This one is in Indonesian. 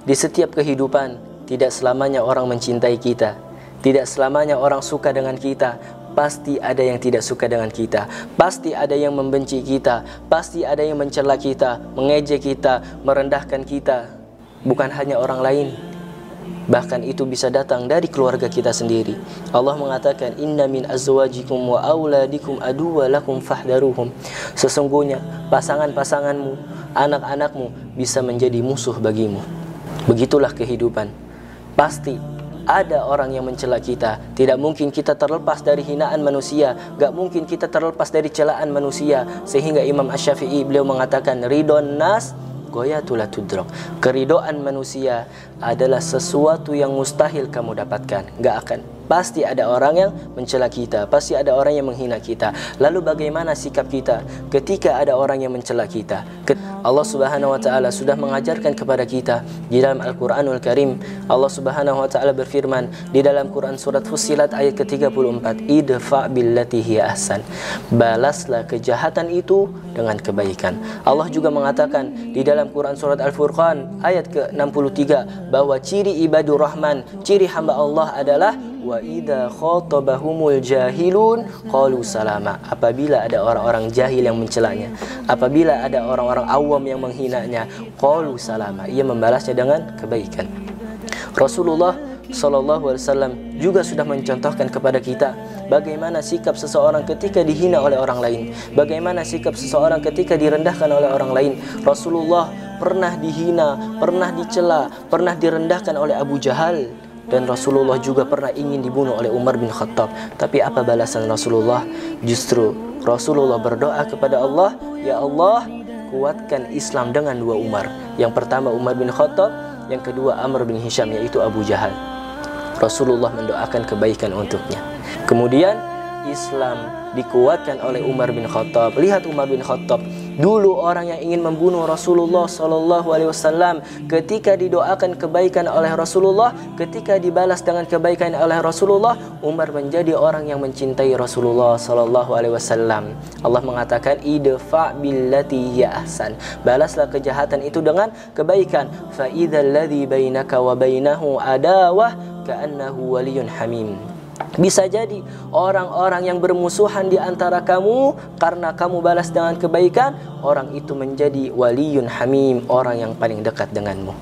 Di setiap kehidupan, tidak selamanya orang mencintai kita, tidak selamanya orang suka dengan kita. Pasti ada yang tidak suka dengan kita, pasti ada yang membenci kita, pasti ada yang mencela kita, mengejek kita, merendahkan kita. Bukan hanya orang lain, bahkan itu bisa datang dari keluarga kita sendiri. Allah mengatakan, inna min azwajikum wa auladikum aduwwa lakum fahdaruhum. Sesungguhnya pasangan-pasanganmu, anak-anakmu bisa menjadi musuh bagimu. Begitulah kehidupan. Pasti ada orang yang mencela kita. Tidak mungkin kita terlepas dari hinaan manusia, gak mungkin kita terlepas dari celaan manusia. Sehingga Imam Asy-Syafi'i beliau mengatakan, ridon nas ghayatul la tudrak. Keridoan manusia adalah sesuatu yang mustahil kamu dapatkan. Gak akan. Pasti ada orang yang mencela kita, pasti ada orang yang menghina kita. Lalu bagaimana sikap kita ketika ada orang yang mencela kita? Allah Subhanahu wa taala sudah mengajarkan kepada kita di dalam Al-Qur'anul Karim. Allah Subhanahu wa taala berfirman di dalam Quran surat Fussilat ayat ke-34, idfa billati hiya ahsan. Balaslah kejahatan itu dengan kebaikan. Allah juga mengatakan di dalam Quran surat Al-Furqan ayat ke-63 bahwa ciri ibadur rahman, ciri hamba Allah adalah wa idza khatabahumul jahilun qalu salama. Apabila ada orang-orang jahil yang mencelanya, apabila ada orang-orang awam yang menghinanya, qalu salama, ia membalasnya dengan kebaikan. Rasulullah sallallahu alaihi wasallam juga sudah mencontohkan kepada kita bagaimana sikap seseorang ketika dihina oleh orang lain, bagaimana sikap seseorang ketika direndahkan oleh orang lain. Rasulullah pernah dihina, pernah dicela, pernah direndahkan oleh Abu Jahal. Dan Rasulullah juga pernah ingin dibunuh oleh Umar bin Khattab. Tapi apa balasan Rasulullah? Justru Rasulullah berdoa kepada Allah, ya Allah, kuatkan Islam dengan dua Umar. Yang pertama Umar bin Khattab, yang kedua Amr bin Hisham, yaitu Abu Jahal. Rasulullah mendoakan kebaikan untuknya. Kemudian Islam dikuatkan oleh Umar bin Khattab. Lihat Umar bin Khattab, dulu orang yang ingin membunuh Rasulullah sallallahu alaihi wasallam, ketika didoakan kebaikan oleh Rasulullah, ketika dibalas dengan kebaikan oleh Rasulullah, Umar menjadi orang yang mencintai Rasulullah sallallahu alaihi wasallam. Allah mengatakan, idfa billati hiya ahsan. Balaslah kejahatan itu dengan kebaikan. Fa idzal ladzi bainaka wa bainahu adawah ka'annahu waliyyun hamim. Bisa jadi orang-orang yang bermusuhan di antara kamu, karena kamu balas dengan kebaikan, orang itu menjadi waliyun hamim, orang yang paling dekat denganmu.